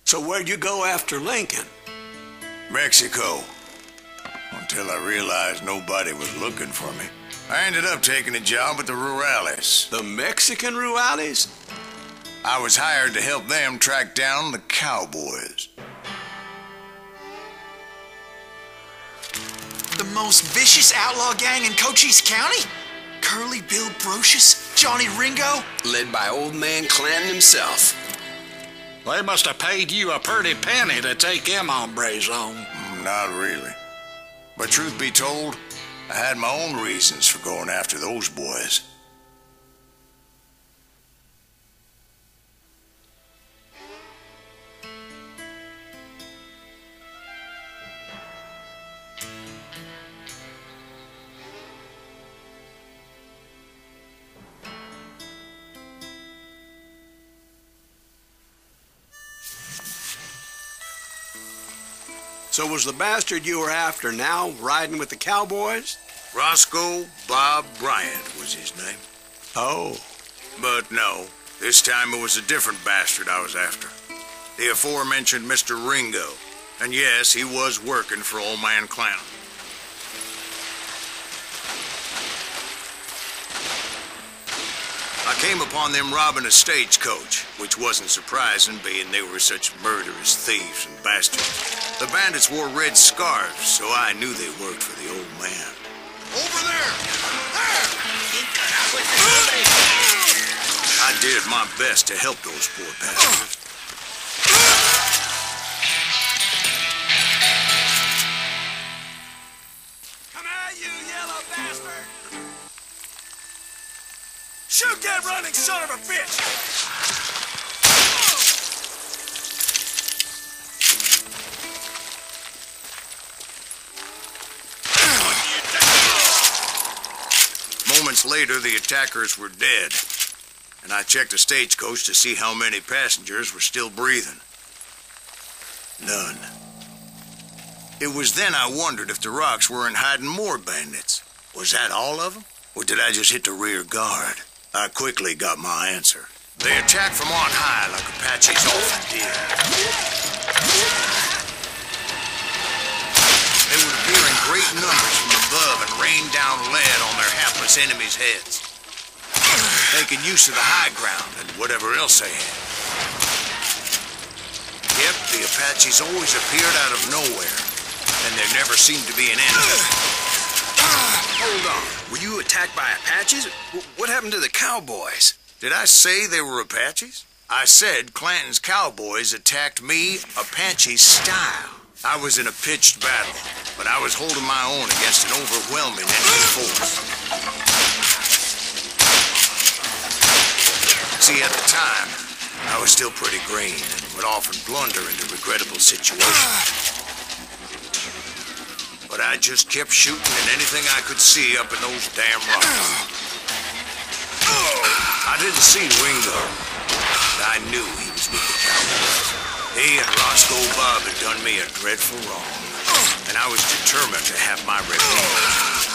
So where'd you go after Lincoln? Mexico. Until I realized nobody was looking for me. I ended up taking a job at the Rurales. The Mexican Rurales? I was hired to help them track down the cowboys. The most vicious outlaw gang in Cochise County? Curly Bill Brocious? Johnny Ringo? Led by old man Clanton himself. They must have paid you a pretty penny to take them hombres on. Not really. But truth be told, I had my own reasons for going after those boys. So was the bastard you were after now riding with the cowboys? Roscoe Bob Bryant was his name. Oh. But no, this time it was a different bastard I was after. The aforementioned Mr. Ringo. And yes, he was working for old man Clanton. I came upon them robbing a stagecoach, which wasn't surprising, being they were such murderous thieves and bastards. The bandits wore red scarves, so I knew they worked for the old man. Over there! There! I did my best to help those poor bastards. Come at you, yellow bastard! Shoot that running son of a bitch! Moments later, the attackers were dead, and I checked the stagecoach to see how many passengers were still breathing. None. It was then I wondered if the rocks weren't hiding more bandits. Was that all of them? Or did I just hit the rear guard? I quickly got my answer. They attacked from on high like Apaches often did. They would appear in great numbers from above and rain down lead on their hapless enemies' heads, making use of the high ground and whatever else they had. Yep, the Apaches always appeared out of nowhere, and there never seemed to be an end to it. Hold on. Were you attacked by Apaches? What happened to the cowboys? Did I say they were Apaches? I said Clanton's cowboys attacked me Apache style. I was in a pitched battle, but I was holding my own against an overwhelming enemy force. See, at the time, I was still pretty green and would often blunder into regrettable situations. But I just kept shooting at anything I could see up in those damn rocks. I didn't see Ringo, but I knew he was with the cowboys. He and Roscoe Bob had done me a dreadful wrong, and I was determined to have my revenge.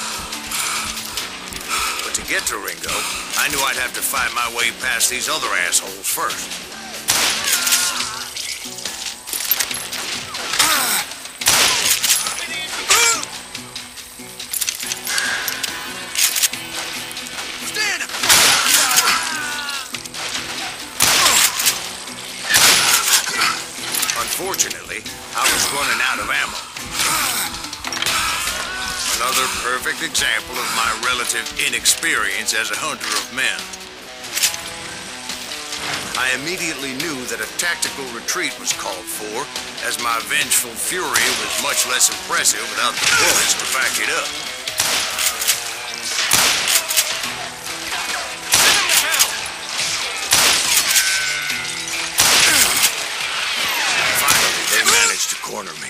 But to get to Ringo, I knew I'd have to fight my way past these other assholes first. Unfortunately, I was running out of ammo. Another perfect example of my relative inexperience as a hunter of men. I immediately knew that a tactical retreat was called for, as my vengeful fury was much less impressive without the bullets to back it up. To corner me.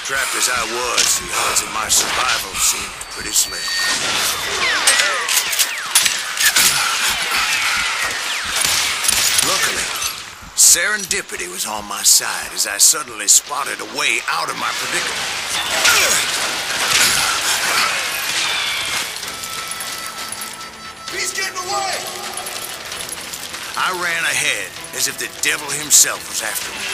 Trapped as I was, the odds of my survival seemed pretty slim. Luckily, serendipity was on my side as I suddenly spotted a way out of my predicament. He's getting away! I ran ahead, as if the devil himself was after me.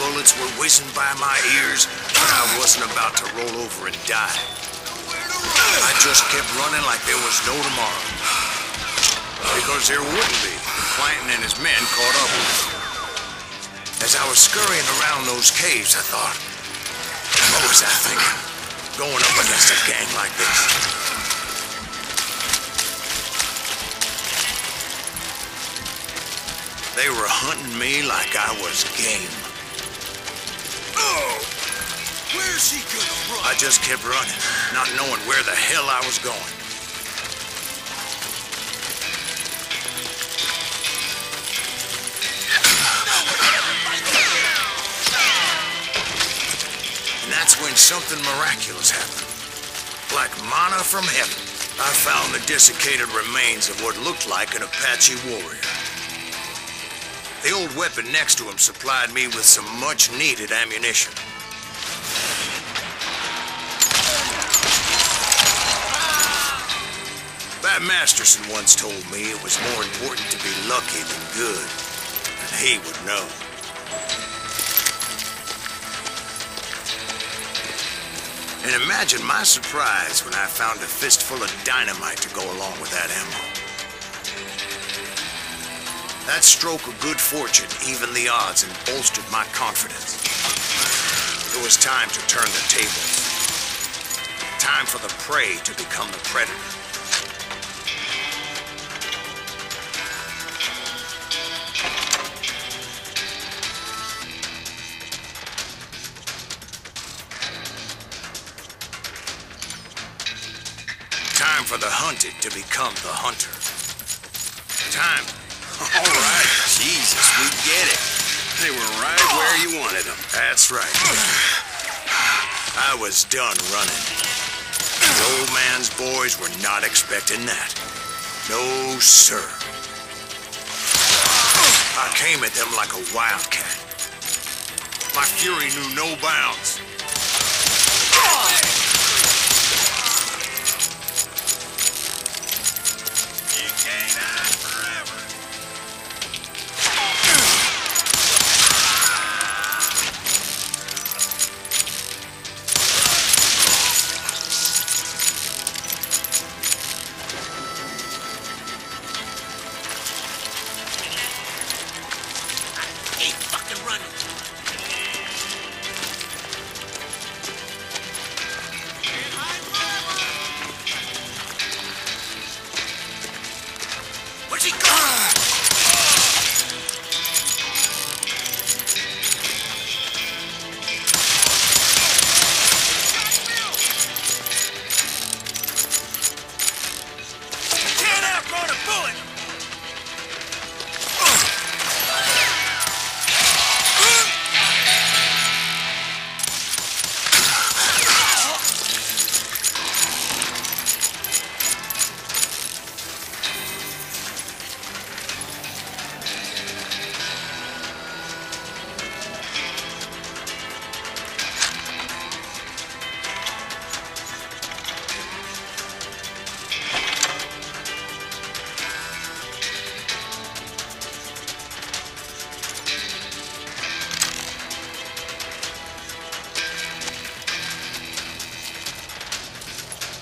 Bullets were whizzing by my ears, but I wasn't about to roll over and die. I just kept running like there was no tomorrow. Because there wouldn't be if Clanton and his men caught up with me. As I was scurrying around those caves, I thought, what was I thinking? Going up against a gang like this. They were hunting me like I was game. Oh! Where's he gonna run? I just kept running, not knowing where the hell I was going. And that's when something miraculous happened. Like manna from heaven, I found the desiccated remains of what looked like an Apache warrior. The old weapon next to him supplied me with some much-needed ammunition. Bat Masterson once told me it was more important to be lucky than good, and he would know. And imagine my surprise when I found a fistful of dynamite to go along with that ammo. That stroke of good fortune evened the odds and bolstered my confidence. It was time to turn the tables. Time for the prey to become the predator. Time for the hunted to become the hunter. Time. All right, Jesus, we get it. They were right where you wanted them. That's right. I was done running. The old man's boys were not expecting that. No, sir. I came at them like a wildcat. My fury knew no bounds. You can't hide forever. Keep fucking running. Where's he going? Can't outrun a bullet.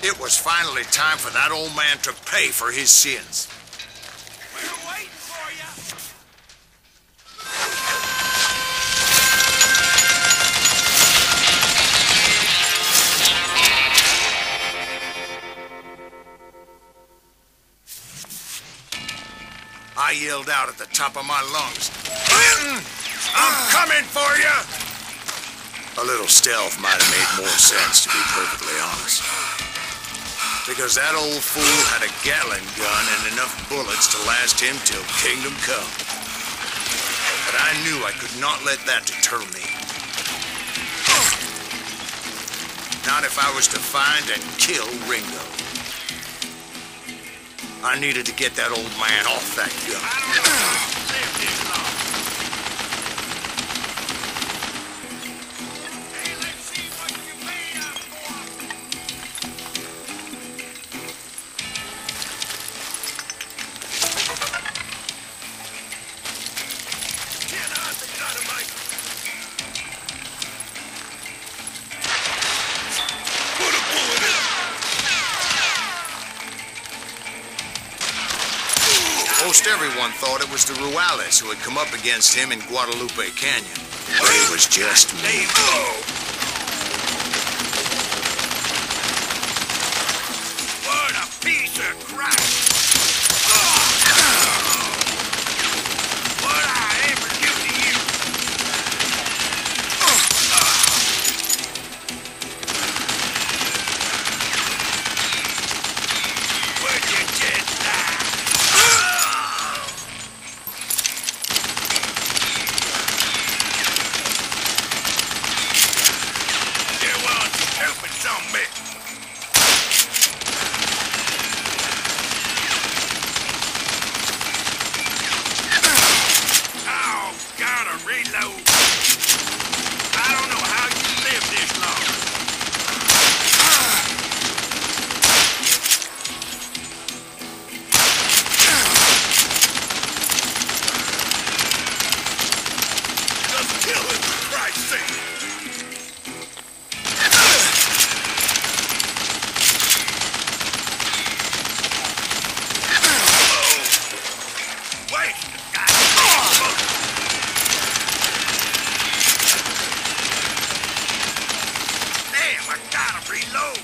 It was finally time for that old man to pay for his sins. We're waiting for you. I yelled out at the top of my lungs, "Clinton, I'm coming for you!" A little stealth might have made more sense, to be perfectly honest. Because that old fool had a Gatling gun and enough bullets to last him till kingdom come. But I knew I could not let that deter me. Not if I was to find and kill Ringo. I needed to get that old man off that gun. I don't know if you live this long. Hey, let's see what you made up for. Almost everyone thought it was the Ruales who had come up against him in Guadalupe Canyon. But it was just me. What a piece of crap! What I ever do to you? Would you just die? You want stupid zombie? Oh, gotta reload. I don't know how you live this long. Just kill him, for Christ's sake. Wait! Damn, I gotta reload.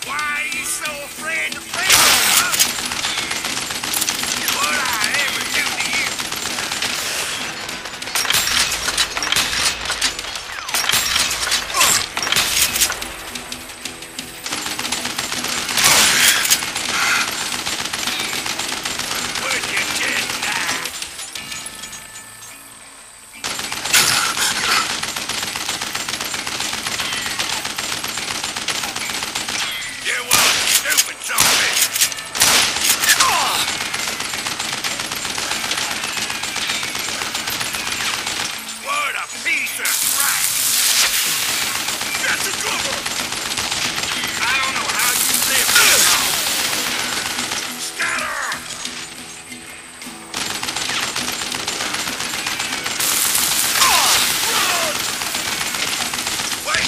Why are you so afraid to face me, huh? What I ever do to you? Would you just die? You want stupid zombie? What a piece of crap! That's a good one! I don't know how you live this long. Scatter! Wait!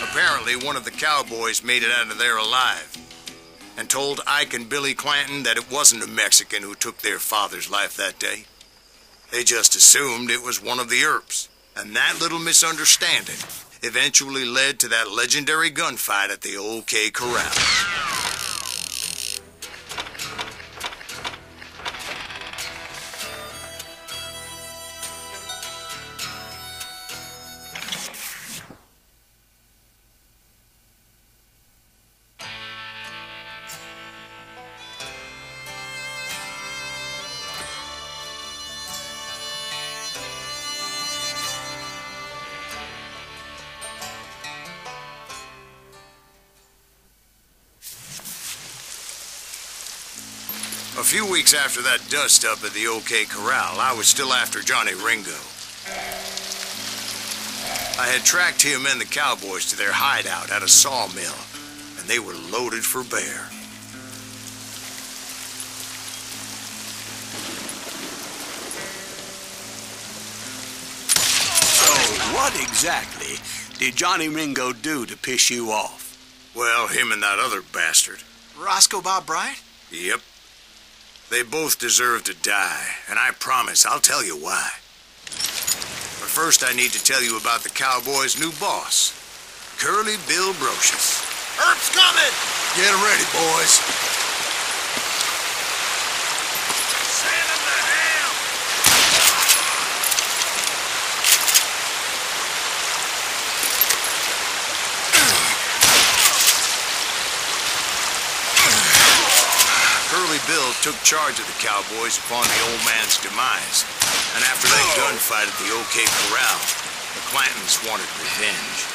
Apparently, one of the cowboys made it out of there alive and told Ike and Billy Clanton that it wasn't a Mexican who took their father's life that day. They just assumed it was one of the Earps, and that little misunderstanding eventually led to that legendary gunfight at the OK Corral. A few weeks after that dust-up at the OK Corral, I was still after Johnny Ringo. I had tracked him and the cowboys to their hideout at a sawmill, and they were loaded for bear. So, what exactly did Johnny Ringo do to piss you off? Well, him and that other bastard. Roscoe Bob Bryant? Yep. They both deserve to die, and I promise I'll tell you why. But first I need to tell you about the cowboys' new boss, Curly Bill Brocious. Earp's coming! Get ready, boys. Send him to hell! Curly Bill took charge of the cowboys upon the old man's demise, and after that gunfight at the OK Corral, the Clantons wanted revenge.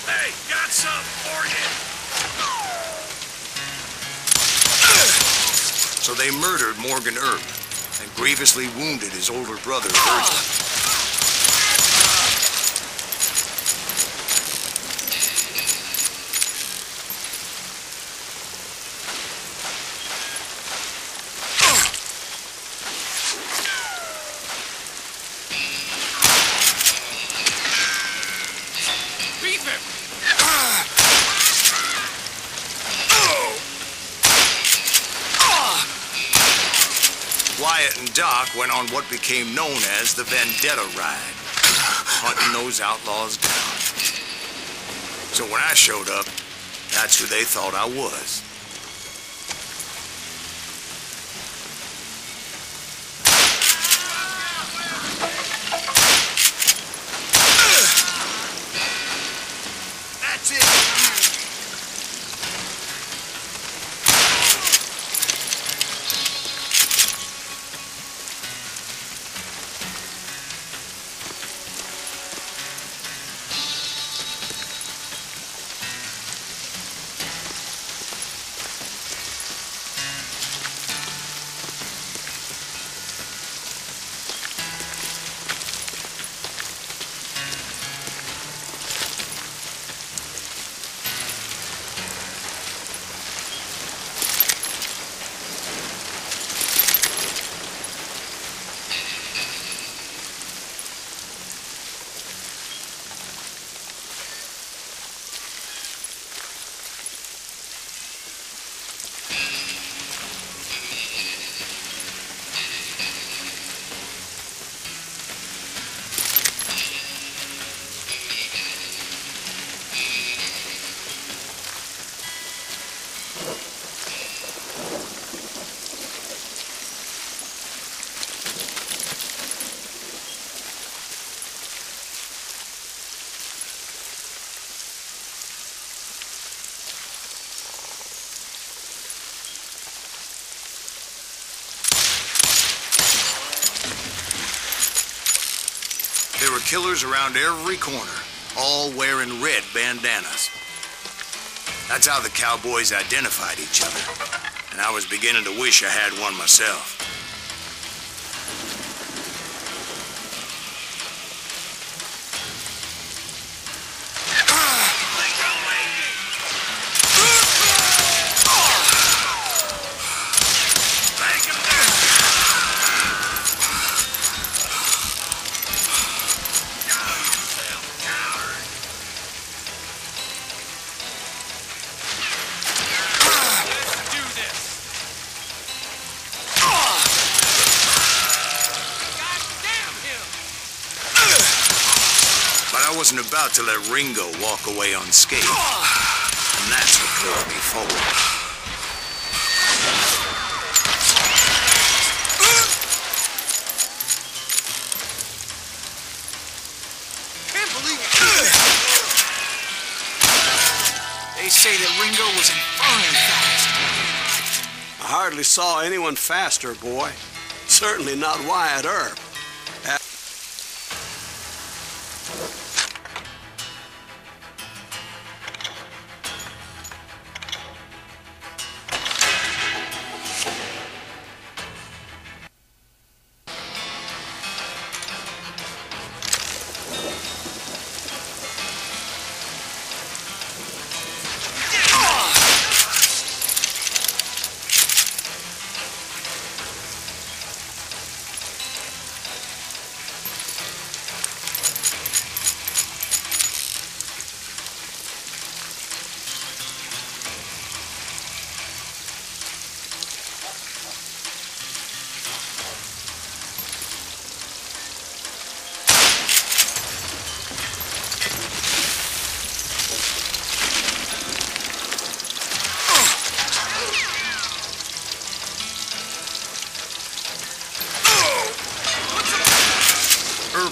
Hey, got something for you! So they murdered Morgan Earp, and grievously wounded his older brother, Virgil. Wyatt and Doc went on what became known as the Vendetta Ride, hunting those outlaws down. So when I showed up, that's who they thought I was. That's it. There were killers around every corner, all wearing red bandanas. That's how the cowboys identified each other, and I was beginning to wish I had one myself. I wasn't about to let Ringo walk away unscathed, and that's what drove me forward. Can't believe it. They say that Ringo was infernally fast. I hardly saw anyone faster, boy. Certainly not Wyatt Earp.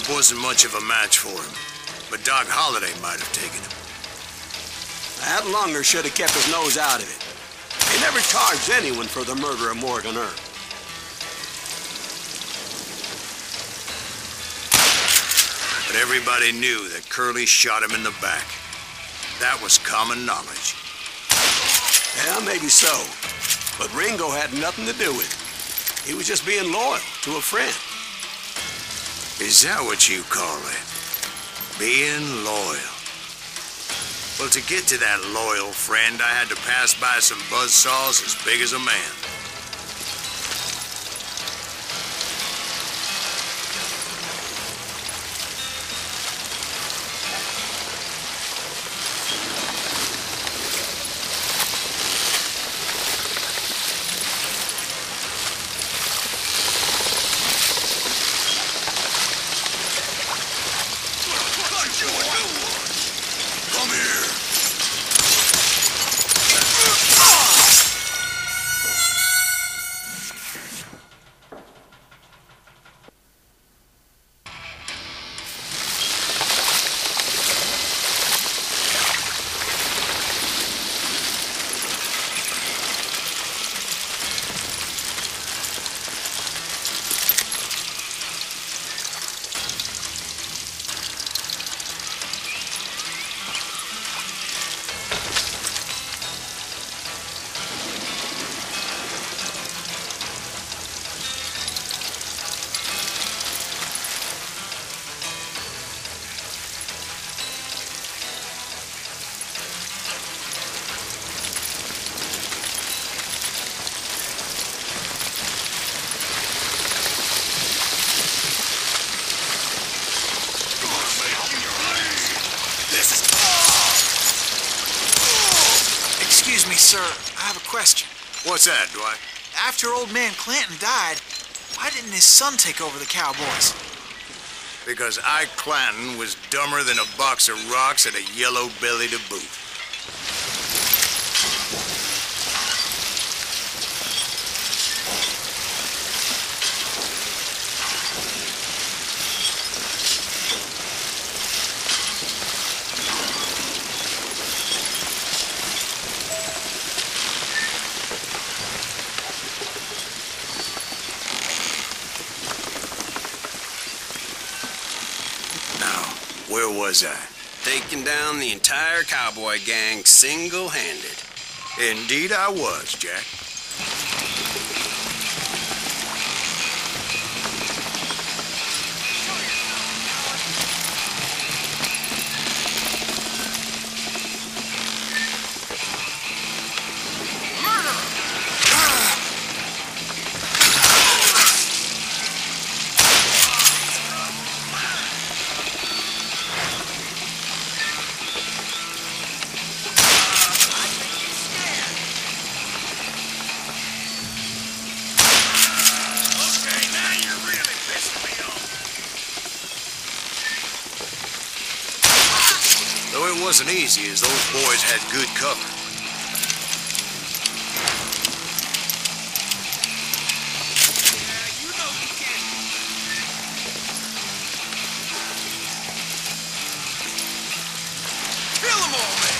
Wasn't much of a match for him, but Doc Holliday might have taken him. That lunger should have kept his nose out of it. He never charged anyone for the murder of Morgan Earp. But everybody knew that Curly shot him in the back. That was common knowledge. Yeah, maybe so. But Ringo had nothing to do with it. He was just being loyal to a friend. Is that what you call it? Being loyal? Well, to get to that loyal friend, I had to pass by some buzzsaws as big as a man. Excuse me, sir. I have a question. What's that, Dwight? After old man Clanton died, why didn't his son take over the cowboys? Because Ike Clanton was dumber than a box of rocks and a yellow belly to boot. Where was I? Taking down the entire cowboy gang single-handed. Indeed I was, Jack. Though it wasn't easy, as those boys had good cover. Kill them all, man!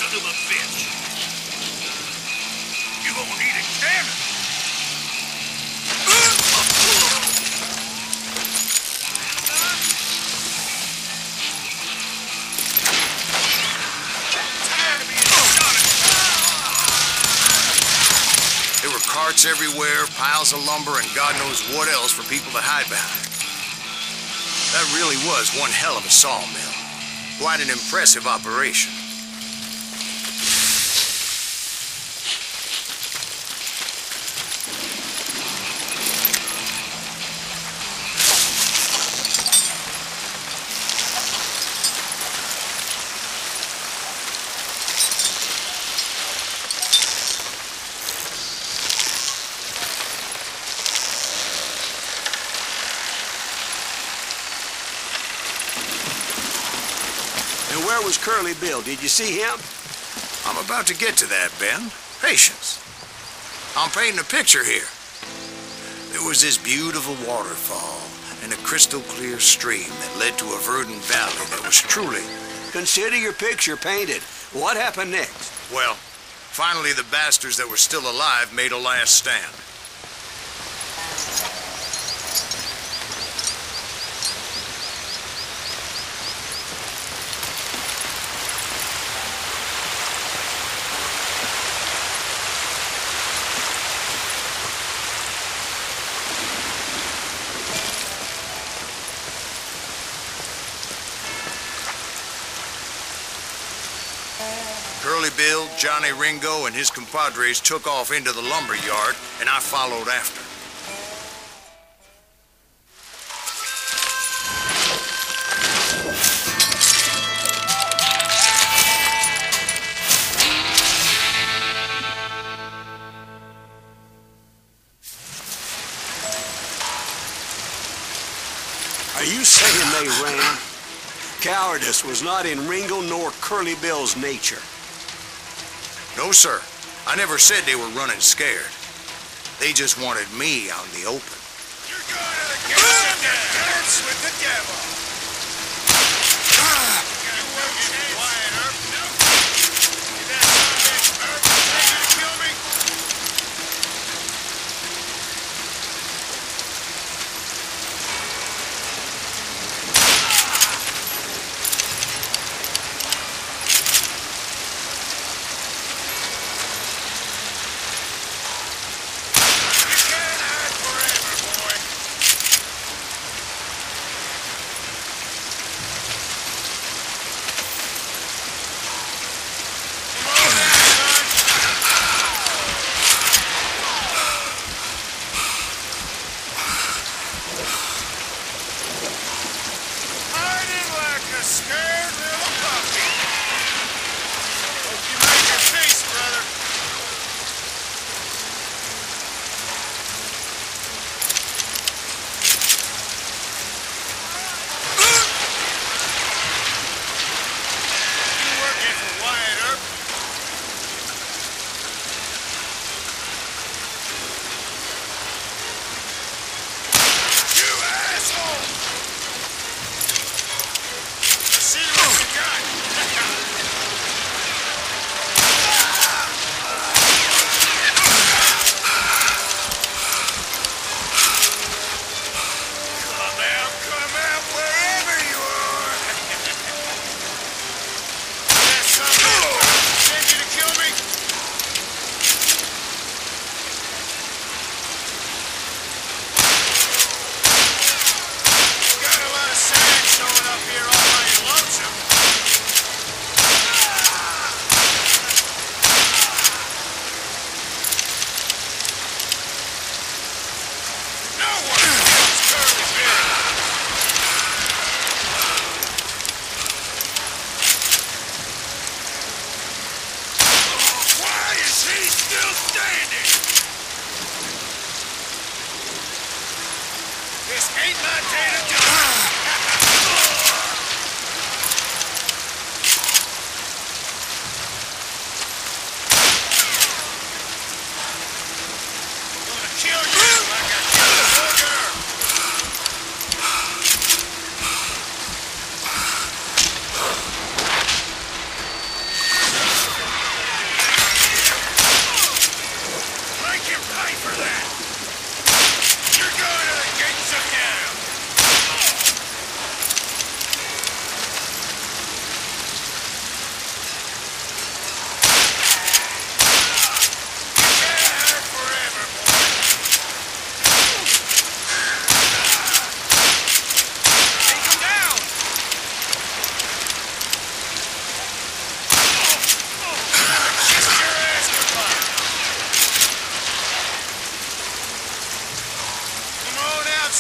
son of a bitch! You gonna need a cannon! There were carts everywhere, piles of lumber, and God knows what else for people to hide behind. That really was one hell of a sawmill. Quite an impressive operation. And where was Curly Bill? Did you see him? I'm about to get to that, Ben. Patience. I'm painting a picture here. There was this beautiful waterfall and a crystal clear stream that led to a verdant valley that was truly... Consider your picture painted. What happened next? Well, finally the bastards that were still alive made a last stand. Curly Bill, Johnny Ringo, and his compadres took off into the lumber yard, and I followed after. Are you saying they ran? Cowardice was not in Ringo nor Curly Bill's nature. No, sir. I never said they were running scared. They just wanted me out in the open. You're gonna get in the dance with the devil! You working quiet, Herb? No. You that son of a bitch, Herb? Trying to kill me? Scared little puppy. Hope you made your peace, brother. You working for Wyatt Earp? You asshole! See what you got. Come out, wherever you are. That son of a bitch sent you to kill me? Got a lot of sand showing up here all by your lonesome. No one kills Curly Bill. Why is he still standing? This ain't my day to die. Gonna kill you like I killed a booger.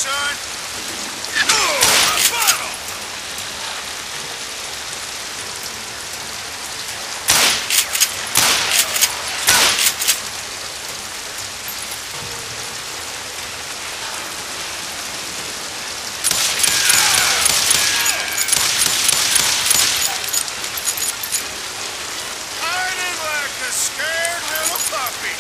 son. Oh, a bottle! Hiding like a scared little puppy.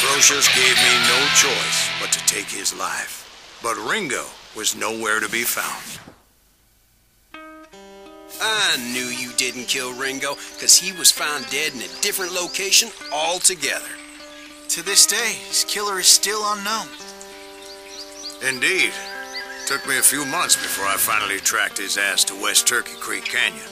Brocious gave me no choice but to take his life. But Ringo was nowhere to be found. I knew you didn't kill Ringo, because he was found dead in a different location altogether. To this day, his killer is still unknown. Indeed. Took me a few months before I finally tracked his ass to West Turkey Creek Canyon.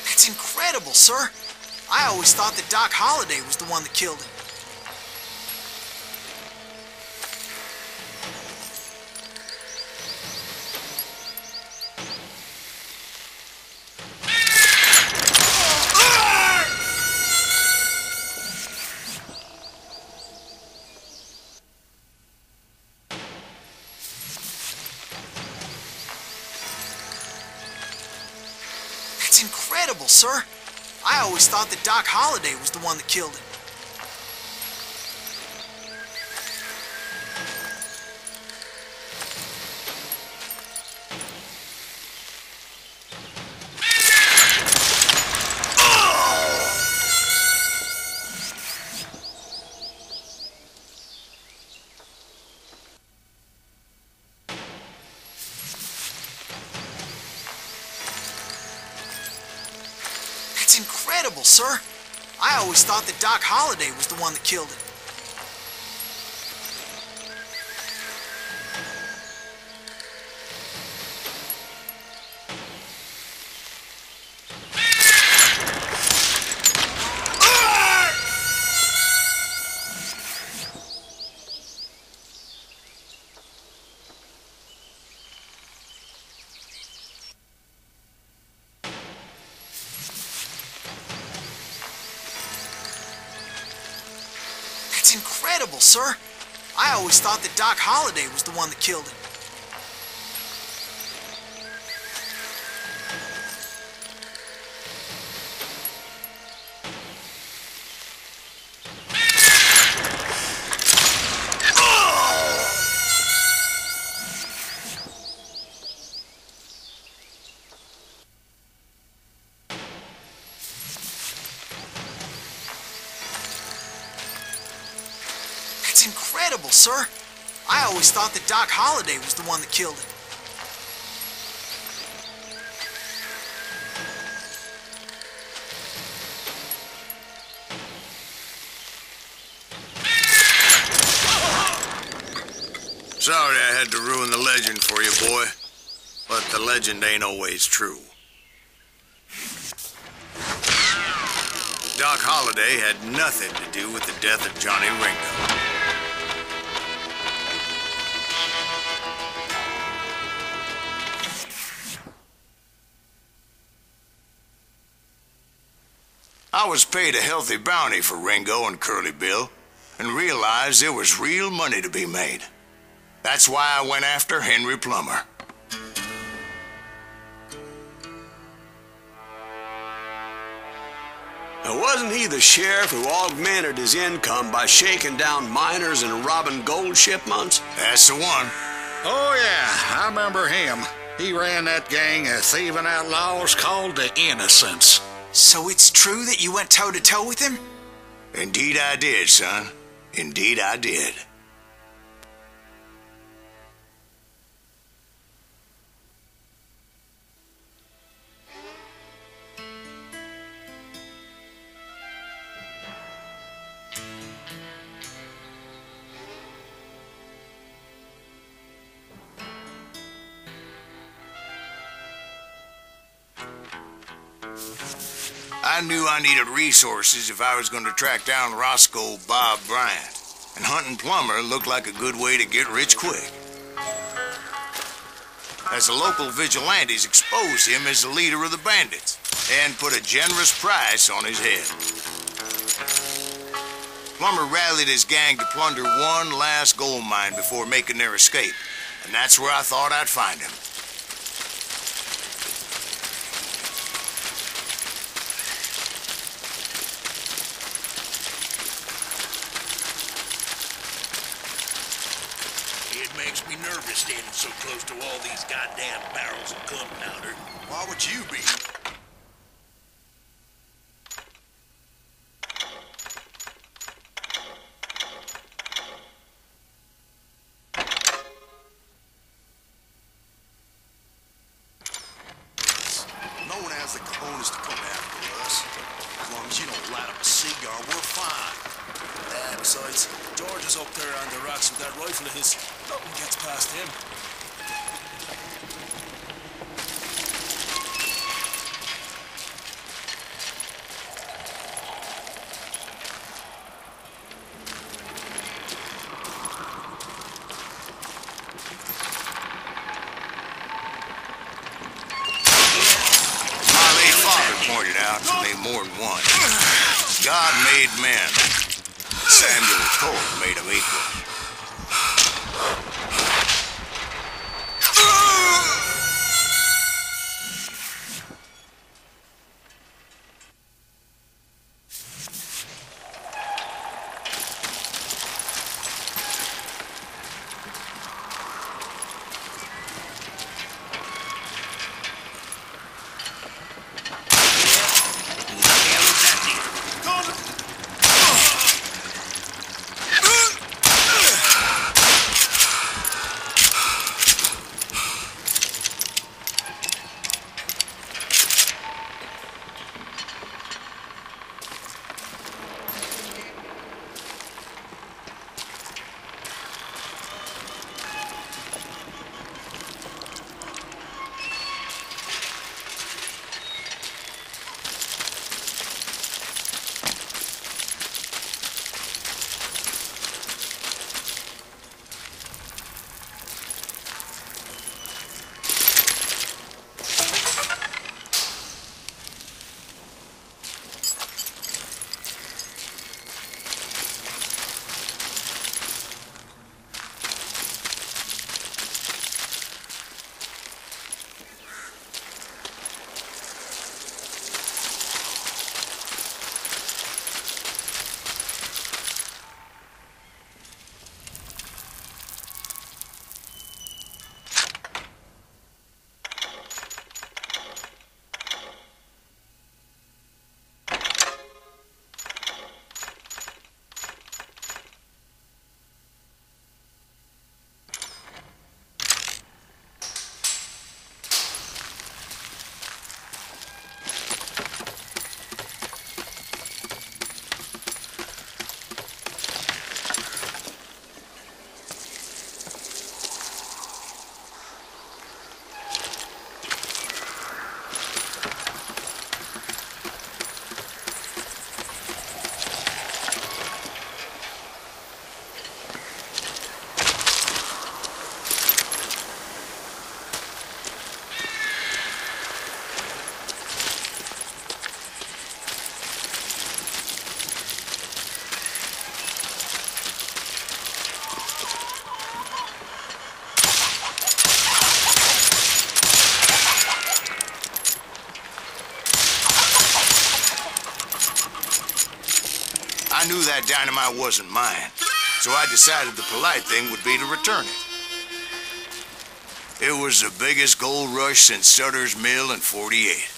That's incredible, sir. I always thought that Doc Holliday was the one that killed him. That's incredible, sir. I always thought that Doc Holliday was the one that killed him. That's incredible, sir. I always thought that Doc Holliday was the one that killed him. That's incredible, sir. I always thought that Doc Holliday was the one that killed him. That's incredible, sir. I always thought that Doc Holliday was the one that killed him. Sorry I had to ruin the legend for you, boy. But the legend ain't always true. Doc Holliday had nothing to do with the death of Johnny Ringo. I was paid a healthy bounty for Ringo and Curly Bill, and realized there was real money to be made. That's why I went after Henry Plummer. Wasn't he the sheriff who augmented his income by shaking down miners and robbing gold shipments? That's the one. Oh, yeah, I remember him. He ran that gang of thieving outlaws called the Innocents. So it's true that you went toe-to-toe with him? Indeed I did, son. Indeed I did. I knew I needed resources if I was going to track down Roscoe Bob Bryant, and hunting Plummer looked like a good way to get rich quick. As the local vigilantes exposed him as the leader of the bandits, and put a generous price on his head. Plummer rallied his gang to plunder one last gold mine before making their escape, and that's where I thought I'd find him. It makes me nervous standing so close to all these goddamn barrels of gunpowder. Why would you be? No one has the cojones to come after us. As long as you don't light up a cigar, we're fine. Yeah, besides, George is up there on the rocks with that rifle of his. Nothing gets past him. My late father pointed out to me more than once. God made men. Samuel Colt made them equal. knew that dynamite wasn't mine, so I decided the polite thing would be to return it. It was the biggest gold rush since Sutter's Mill in '48.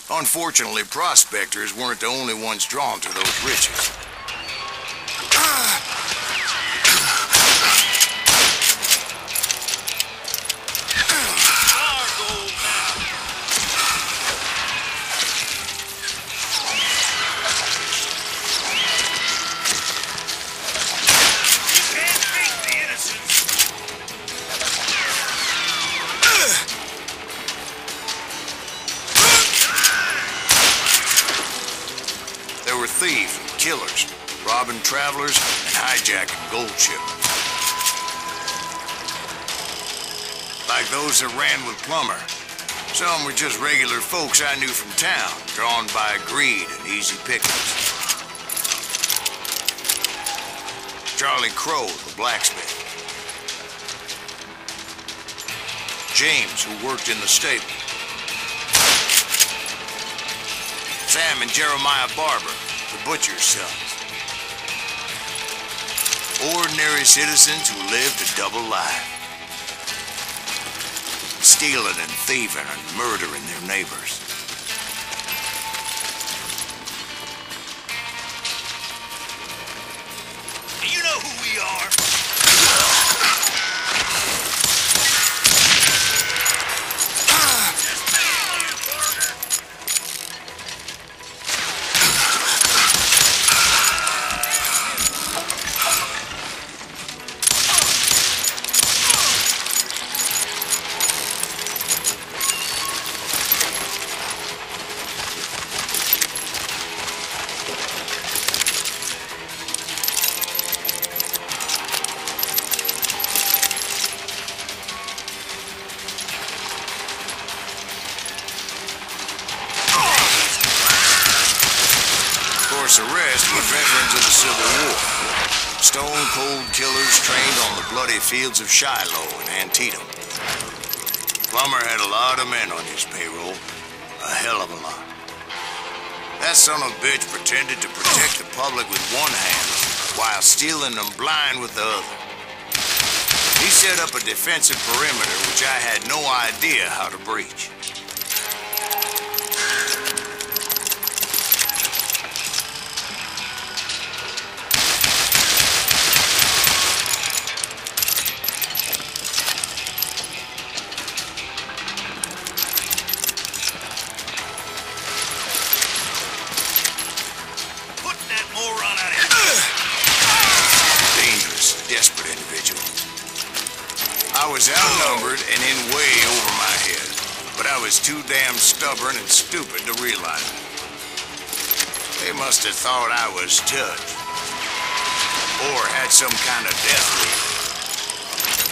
Unfortunately, prospectors weren't the only ones drawn to those riches. Thieves and killers, robbing travelers and hijacking gold shipments. Like those that ran with Plummer. Some were just regular folks I knew from town, drawn by greed and easy pickings. Charlie Crow, the blacksmith. James, who worked in the stable. Sam and Jeremiah Barber, the butcher's sons. Ordinary citizens who lived a double life. Stealing and thieving and murdering their neighbors. Do you know who we are? The rest were veterans of the Civil War. Stone-cold killers trained on the bloody fields of Shiloh and Antietam. Plummer had a lot of men on his payroll. A hell of a lot. That son of a bitch pretended to protect the public with one hand while stealing them blind with the other. He set up a defensive perimeter which I had no idea how to breach. Desperate individual. I was outnumbered and in way over my head, but I was too damn stubborn and stupid to realize it. They must have thought I was touched, or had some kind of death wish,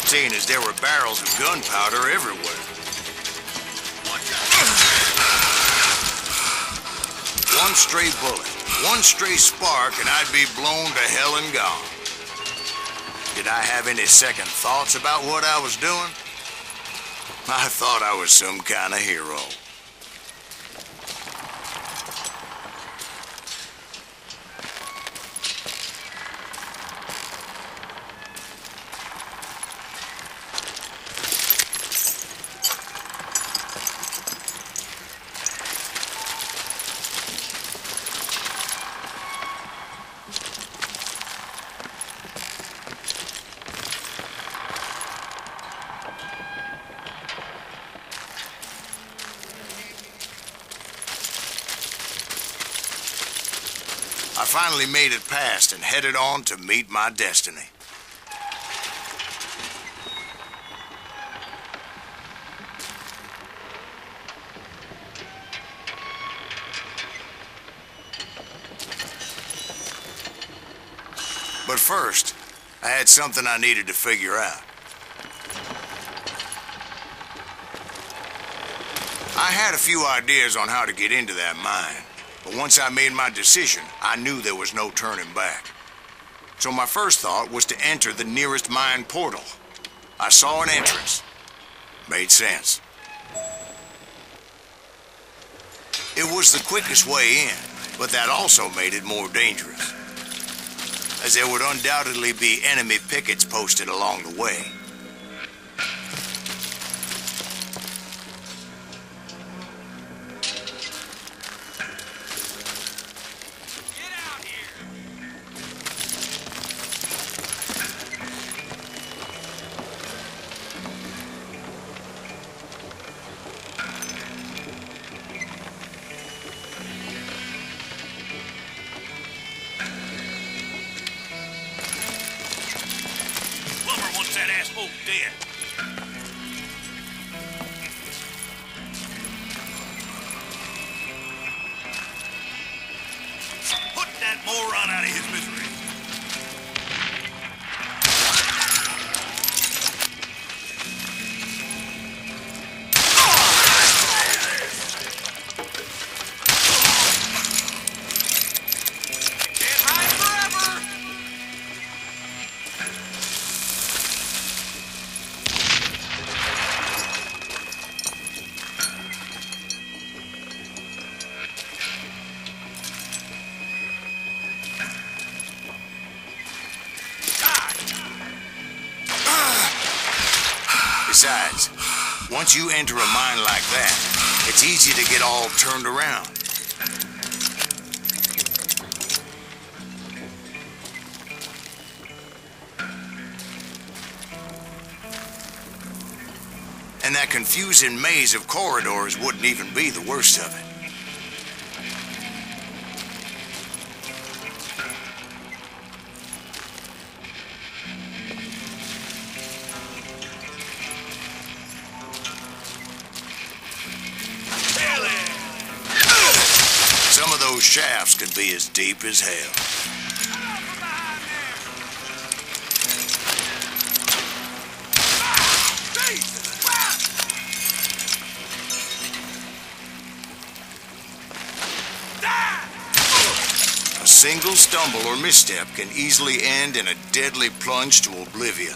seeing as there were barrels of gunpowder everywhere. One stray bullet, one stray spark, and I'd be blown to hell and gone. Did I have any second thoughts about what I was doing? I thought I was some kind of hero. I finally made it past and headed on to meet my destiny. But first, I had something I needed to figure out. I had a few ideas on how to get into that mine. But once I made my decision, I knew there was no turning back. So my first thought was to enter the nearest mine portal. I saw an entrance. Made sense. It was the quickest way in, but that also made it more dangerous. as there would undoubtedly be enemy pickets posted along the way. That asshole dead. Put that moron out of his misery. Can't hide forever. Besides, once you enter a mine like that, it's easy to get all turned around. And that confusing maze of corridors wouldn't even be the worst of it. Some of those shafts could be as deep as hell. A single stumble or misstep can easily end in a deadly plunge to oblivion.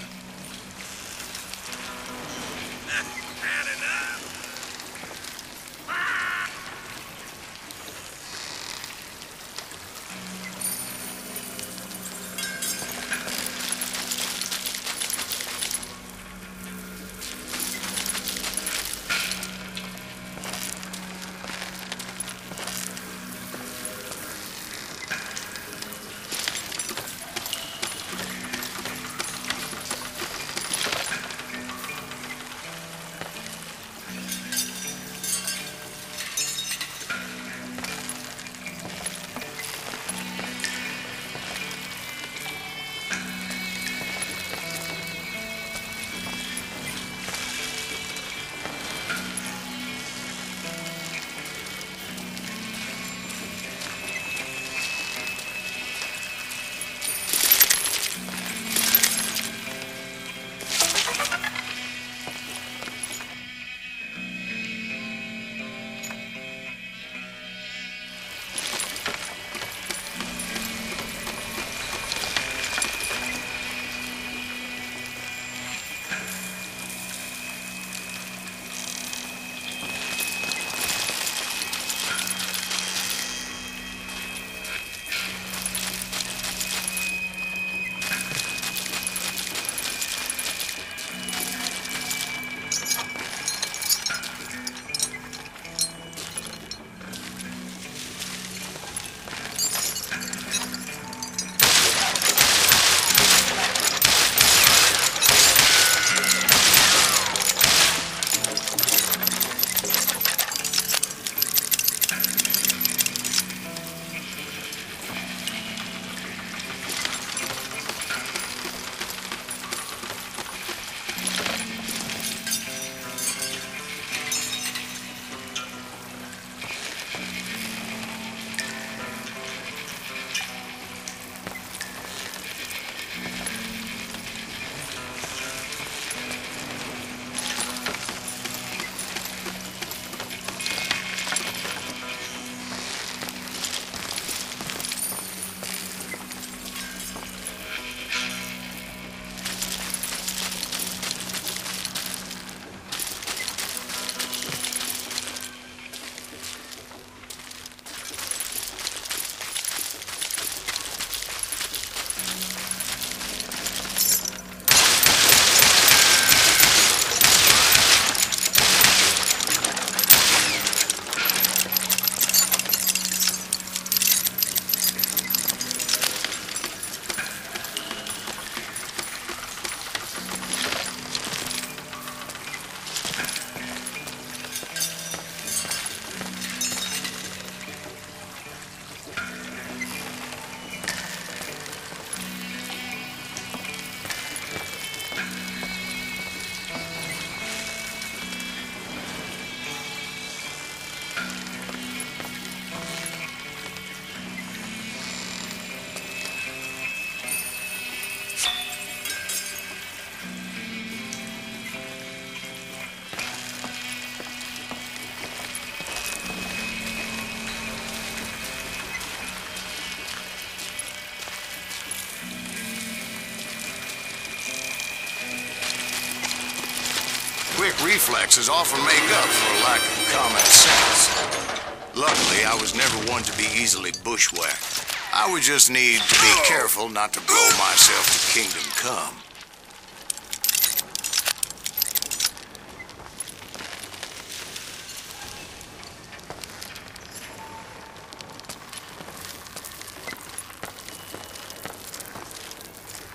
quick reflexes often make up for a lack of common sense. Luckily, I was never one to be easily bushwhacked. I would just need to be careful not to blow myself to kingdom come.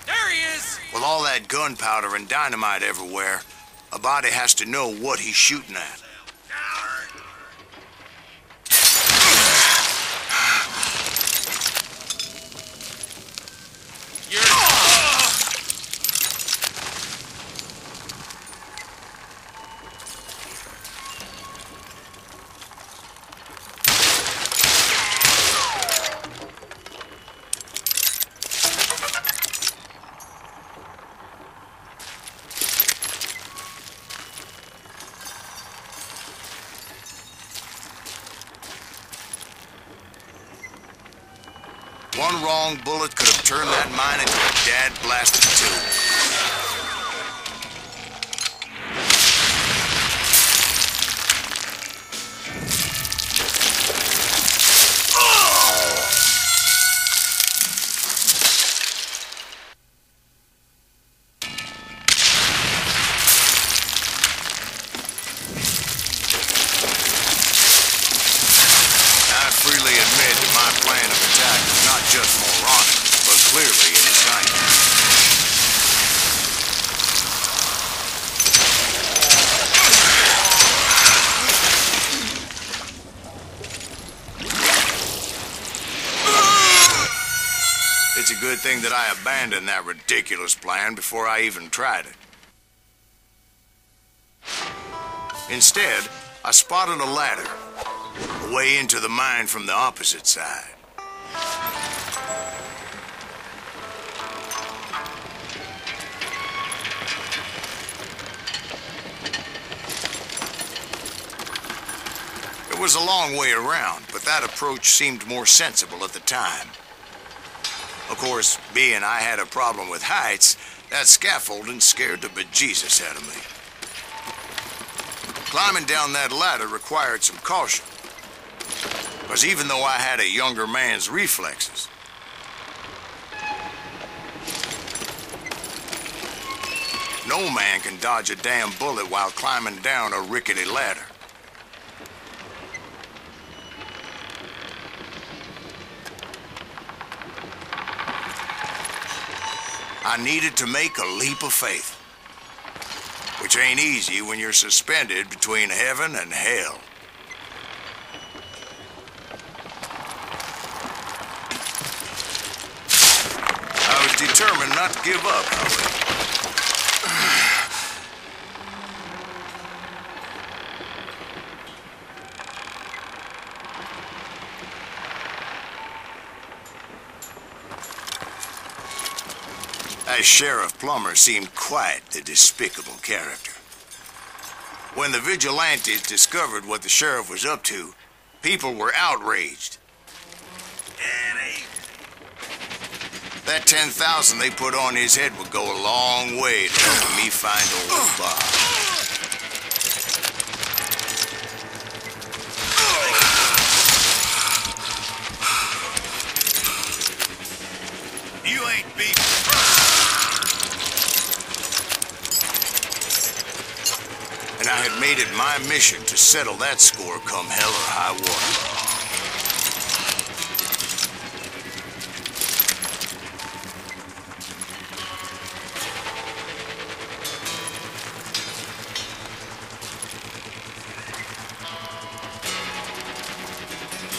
There he is! With all that gunpowder and dynamite everywhere, a body has to know what he's shooting at. One wrong bullet could have turned that mine into a dad-blasted tomb. Freely admit that my plan of attack was not just moronic, but clearly insane. It's a good thing that I abandoned that ridiculous plan before I even tried it. Instead, I spotted a ladder. A way into the mine from the opposite side. It was a long way around, but that approach seemed more sensible at the time. Of course, being I had a problem with heights, that scaffolding scared the bejesus out of me. Climbing down that ladder required some caution. Because even though I had a younger man's reflexes, no man can dodge a damn bullet while climbing down a rickety ladder. I needed to make a leap of faith, which ain't easy when you're suspended between heaven and hell. I was determined not to give up, however. That Sheriff Plummer seemed quite the despicable character. When the vigilantes discovered what the sheriff was up to, people were outraged. That 10,000 they put on his head would go a long way to helping me find old Bob. You ain't beat. And I had made it my mission to settle that score come hell or high water.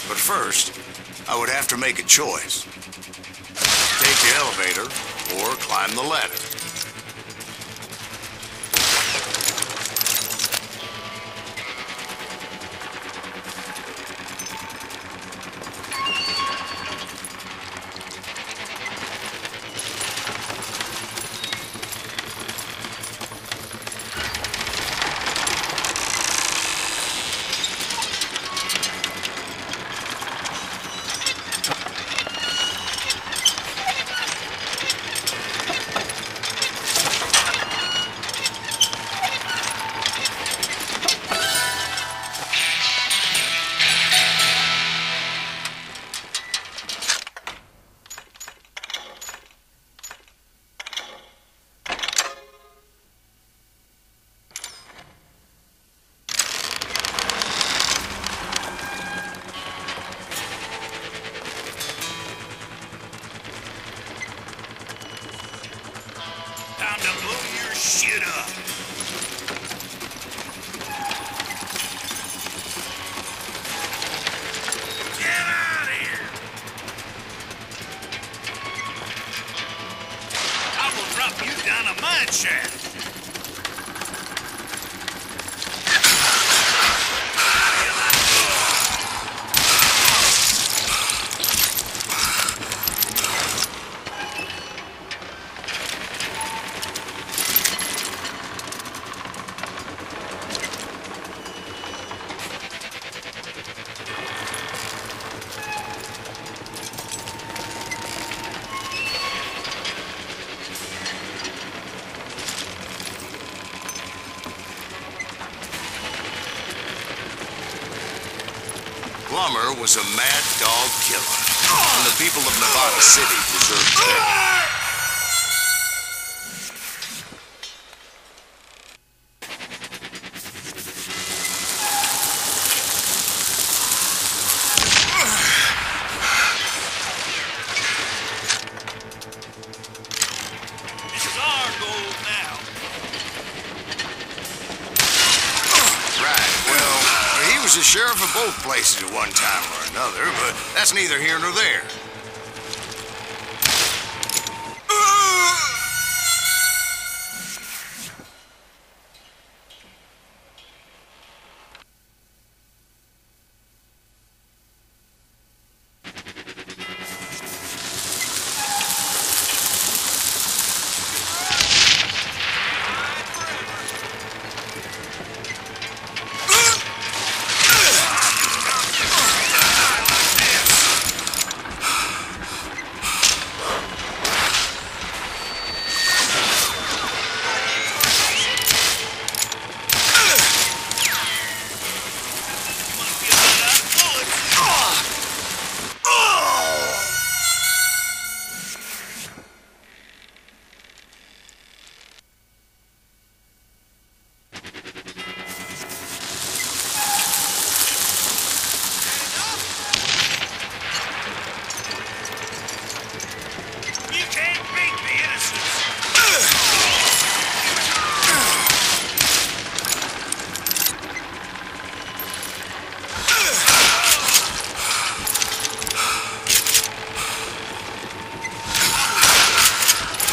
But first, I would have to make a choice. Take the elevator or climb the ladder. Plummer was a mad dog killer, and the people of Nevada City deserved that. This is our goal now. Right, well, he was the sheriff of both places at one time or another, but that's neither here nor there. You can't beat the innocents.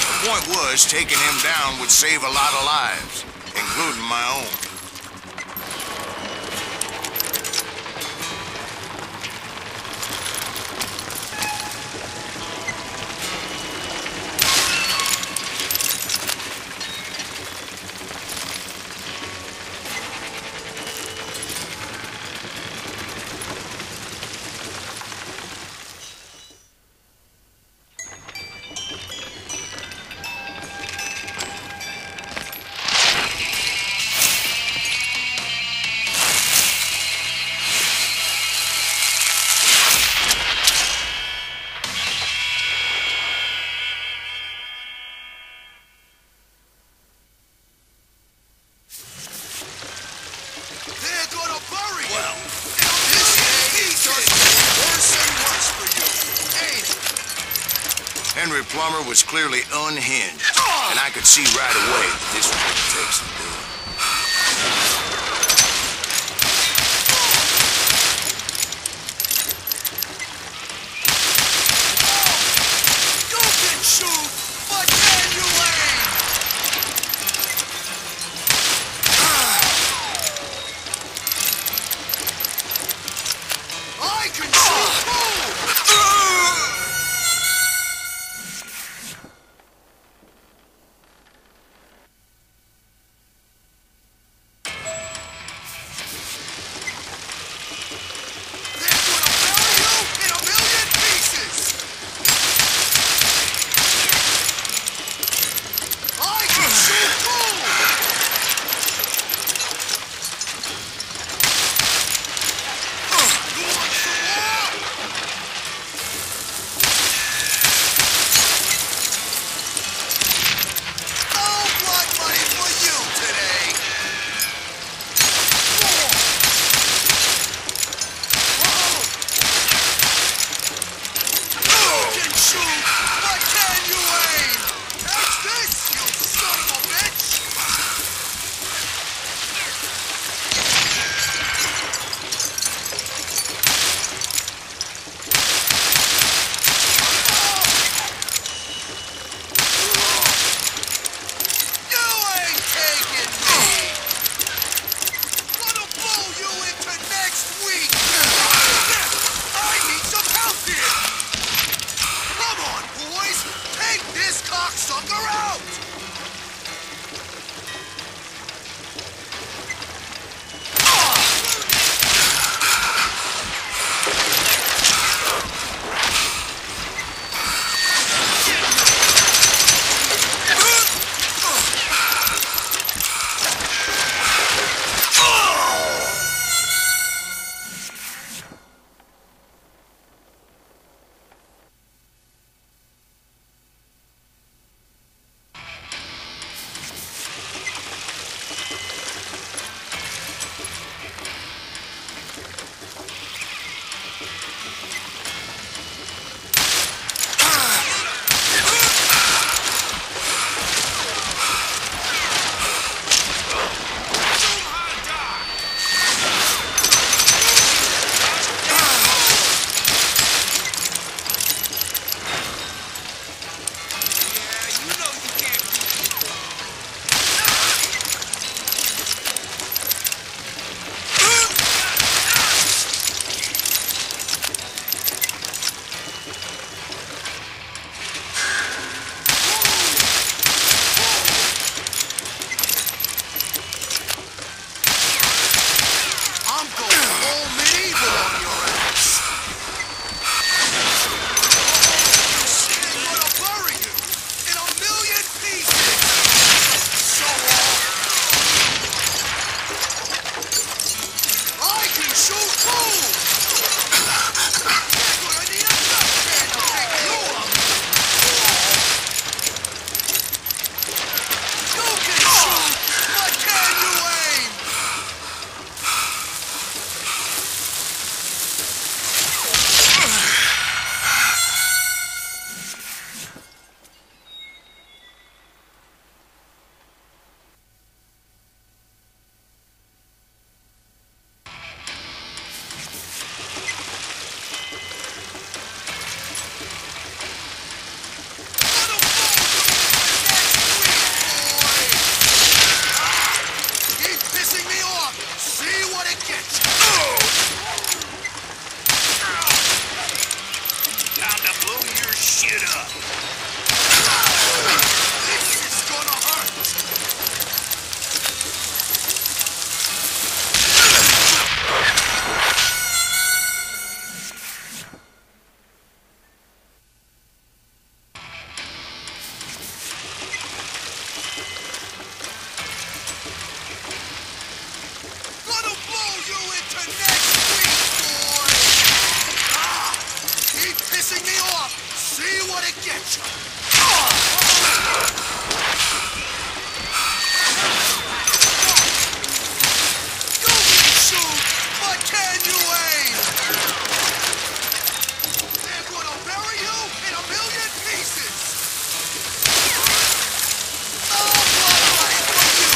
The point was, taking him down would save a lot of lives, including my own. They're gonna bury you. Well, this day just gets worse and worse for you, ain't it? Henry Plummer was clearly unhinged, and I could see right away that this was what it takes to do it. You can shoot, but can you aim? I can shoot too! See what it gets you. You can shoot, but can you aim? They're gonna bury you in a million pieces. Oh, blood for you.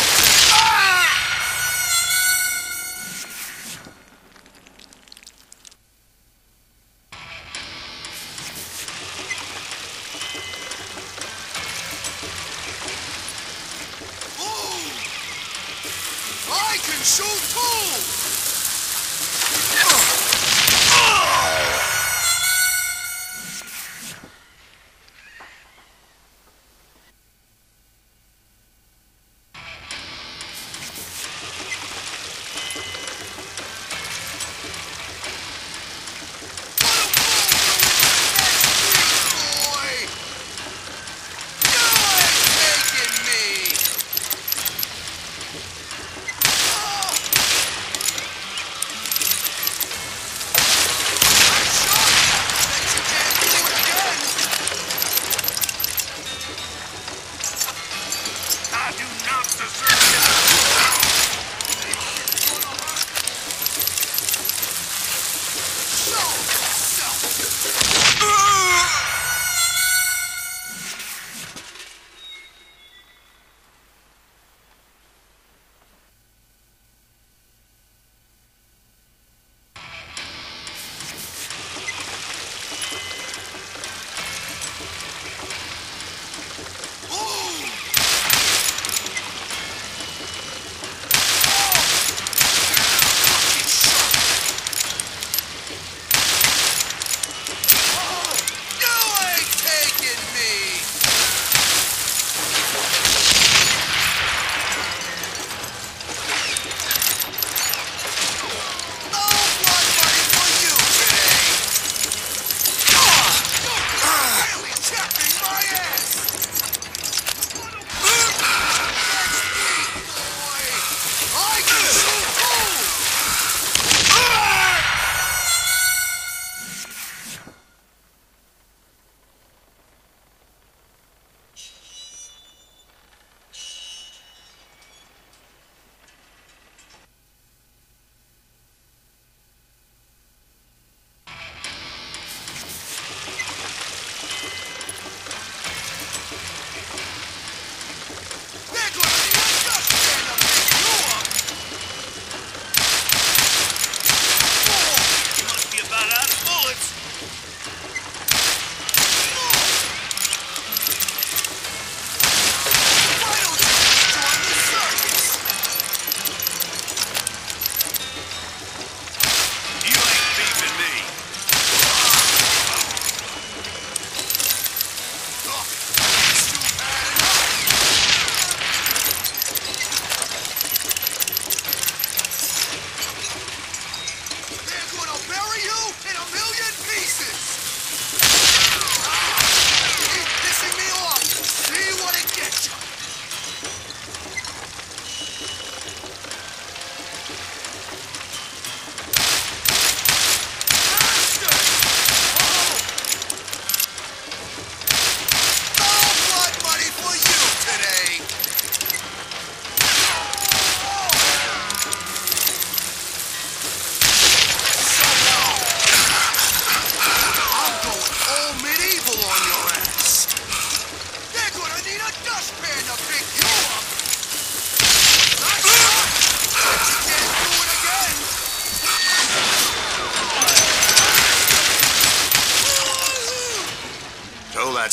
I can shoot too!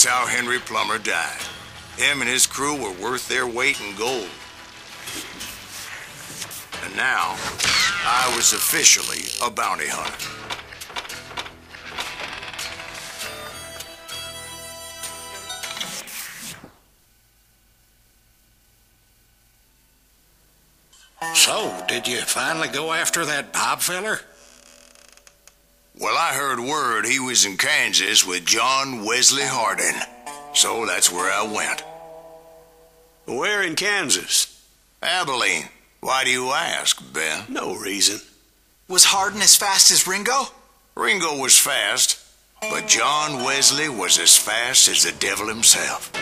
That's how Henry Plummer died. Him and his crew were worth their weight in gold. And now, I was officially a bounty hunter. So, did you finally go after that Bob feller? Well, I heard word he was in Kansas with John Wesley Hardin. So that's where I went. Where in Kansas? Abilene. Why do you ask, Ben? No reason. Was Hardin as fast as Ringo? Ringo was fast. But John Wesley was as fast as the devil himself.